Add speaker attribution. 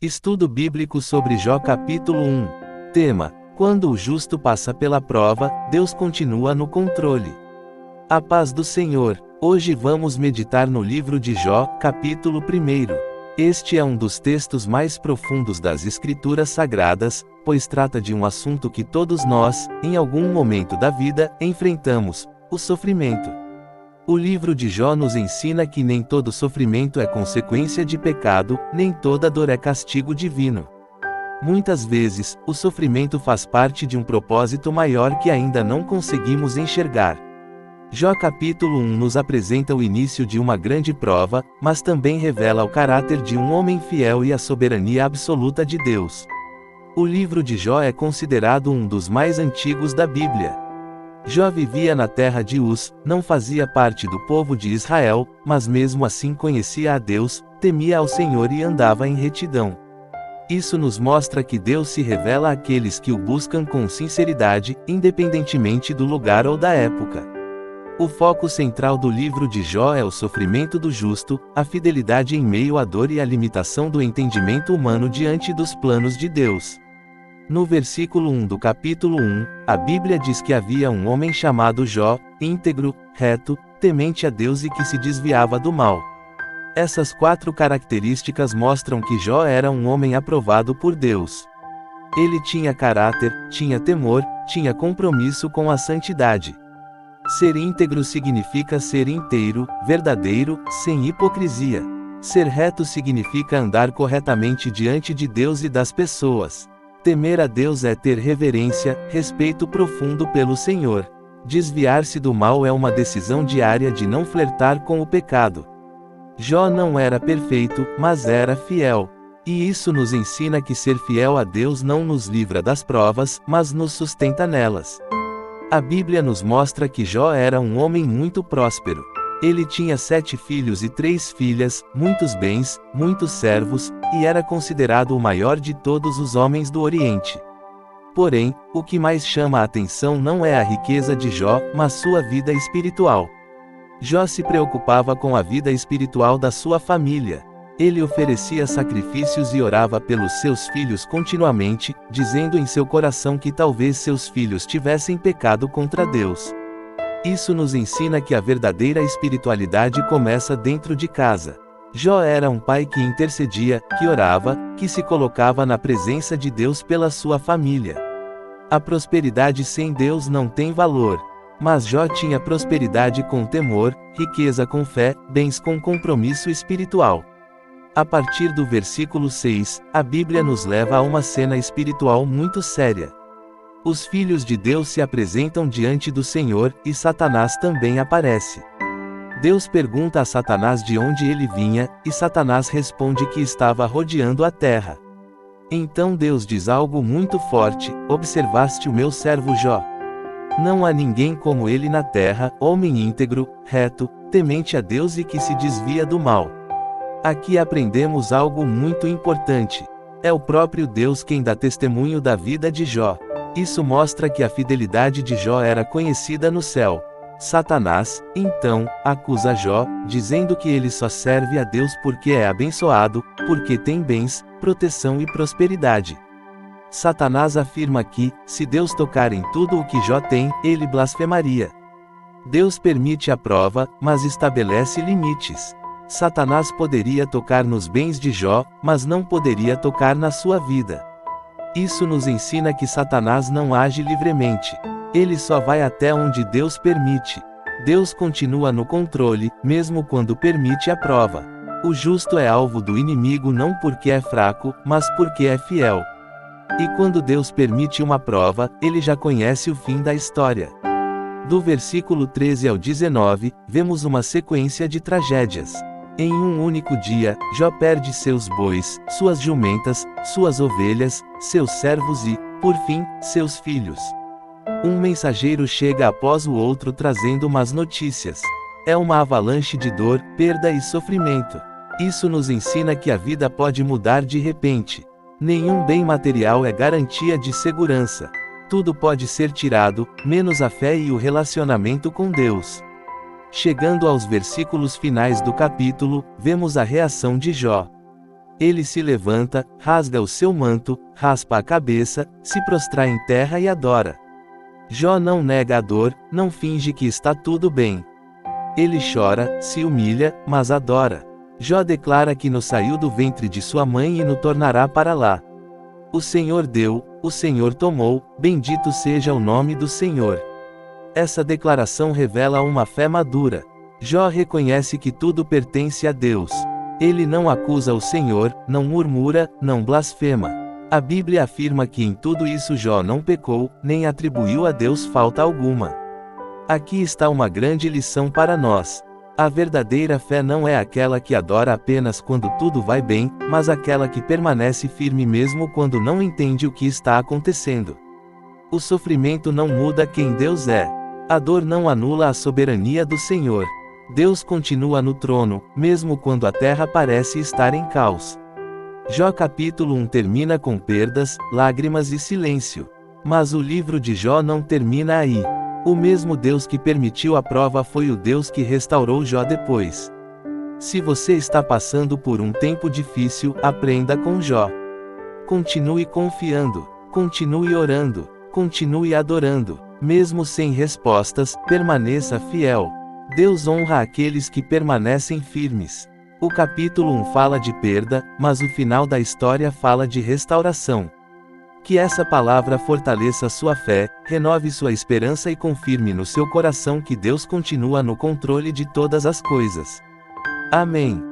Speaker 1: Estudo bíblico sobre Jó capítulo 1. Tema: quando o justo passa pela prova, Deus continua no controle. A paz do Senhor. Hoje vamos meditar no livro de Jó, capítulo 1. Este é um dos textos mais profundos das Escrituras Sagradas, pois trata de um assunto que todos nós, em algum momento da vida, enfrentamos: o sofrimento. O livro de Jó nos ensina que nem todo sofrimento é consequência de pecado, nem toda dor é castigo divino. Muitas vezes, o sofrimento faz parte de um propósito maior que ainda não conseguimos enxergar. Jó capítulo 1 nos apresenta o início de uma grande prova, mas também revela o caráter de um homem fiel e a soberania absoluta de Deus. O livro de Jó é considerado um dos mais antigos da Bíblia. Jó vivia na terra de Uz, não fazia parte do povo de Israel, mas mesmo assim conhecia a Deus, temia ao Senhor e andava em retidão. Isso nos mostra que Deus se revela àqueles que o buscam com sinceridade, independentemente do lugar ou da época. O foco central do livro de Jó é o sofrimento do justo, a fidelidade em meio à dor e a limitação do entendimento humano diante dos planos de Deus. No versículo 1 do capítulo 1, a Bíblia diz que havia um homem chamado Jó, íntegro, reto, temente a Deus e que se desviava do mal. Essas 4 características mostram que Jó era um homem aprovado por Deus. Ele tinha caráter, tinha temor, tinha compromisso com a santidade. Ser íntegro significa ser inteiro, verdadeiro, sem hipocrisia. Ser reto significa andar corretamente diante de Deus e das pessoas. Temer a Deus é ter reverência, respeito profundo pelo Senhor. Desviar-se do mal é uma decisão diária de não flertar com o pecado. Jó não era perfeito, mas era fiel. E isso nos ensina que ser fiel a Deus não nos livra das provas, mas nos sustenta nelas. A Bíblia nos mostra que Jó era um homem muito próspero. Ele tinha 7 filhos e 3 filhas, muitos bens, muitos servos, e era considerado o maior de todos os homens do Oriente. Porém, o que mais chama a atenção não é a riqueza de Jó, mas sua vida espiritual. Jó se preocupava com a vida espiritual da sua família. Ele oferecia sacrifícios e orava pelos seus filhos continuamente, dizendo em seu coração que talvez seus filhos tivessem pecado contra Deus. Isso nos ensina que a verdadeira espiritualidade começa dentro de casa. Jó era um pai que intercedia, que orava, que se colocava na presença de Deus pela sua família. A prosperidade sem Deus não tem valor. Mas Jó tinha prosperidade com temor, riqueza com fé, bens com compromisso espiritual. A partir do versículo 6, a Bíblia nos leva a uma cena espiritual muito séria. Os filhos de Deus se apresentam diante do Senhor, e Satanás também aparece. Deus pergunta a Satanás de onde ele vinha, e Satanás responde que estava rodeando a terra. Então Deus diz algo muito forte: observaste o meu servo Jó? Não há ninguém como ele na terra, homem íntegro, reto, temente a Deus e que se desvia do mal. Aqui aprendemos algo muito importante. É o próprio Deus quem dá testemunho da vida de Jó. Isso mostra que a fidelidade de Jó era conhecida no céu. Satanás, então, acusa Jó, dizendo que ele só serve a Deus porque é abençoado, porque tem bens, proteção e prosperidade. Satanás afirma que, se Deus tocar em tudo o que Jó tem, ele blasfemaria. Deus permite a prova, mas estabelece limites. Satanás poderia tocar nos bens de Jó, mas não poderia tocar na sua vida. Isso nos ensina que Satanás não age livremente. Ele só vai até onde Deus permite. Deus continua no controle, mesmo quando permite a prova. O justo é alvo do inimigo não porque é fraco, mas porque é fiel. E quando Deus permite uma prova, ele já conhece o fim da história. Do versículo 13 ao 19, vemos uma sequência de tragédias. Em um único dia, Jó perde seus bois, suas jumentas, suas ovelhas, seus servos e, por fim, seus filhos. Um mensageiro chega após o outro trazendo más notícias. É uma avalanche de dor, perda e sofrimento. Isso nos ensina que a vida pode mudar de repente. Nenhum bem material é garantia de segurança. Tudo pode ser tirado, menos a fé e o relacionamento com Deus. Chegando aos versículos finais do capítulo, vemos a reação de Jó. Ele se levanta, rasga o seu manto, raspa a cabeça, se prostra em terra e adora. Jó não nega a dor, não finge que está tudo bem. Ele chora, se humilha, mas adora. Jó declara que nos saiu do ventre de sua mãe e nos tornará para lá. O Senhor deu, o Senhor tomou, bendito seja o nome do Senhor. Essa declaração revela uma fé madura. Jó reconhece que tudo pertence a Deus. Ele não acusa o Senhor, não murmura, não blasfema. A Bíblia afirma que em tudo isso Jó não pecou, nem atribuiu a Deus falta alguma. Aqui está uma grande lição para nós. A verdadeira fé não é aquela que adora apenas quando tudo vai bem, mas aquela que permanece firme mesmo quando não entende o que está acontecendo. O sofrimento não muda quem Deus é. A dor não anula a soberania do Senhor. Deus continua no trono, mesmo quando a terra parece estar em caos. Jó capítulo 1 termina com perdas, lágrimas e silêncio. Mas o livro de Jó não termina aí. O mesmo Deus que permitiu a prova foi o Deus que restaurou Jó depois. Se você está passando por um tempo difícil, aprenda com Jó. Continue confiando, continue orando, continue adorando. Mesmo sem respostas, permaneça fiel. Deus honra aqueles que permanecem firmes. O capítulo 1 fala de perda, mas o final da história fala de restauração. Que essa palavra fortaleça sua fé, renove sua esperança e confirme no seu coração que Deus continua no controle de todas as coisas. Amém.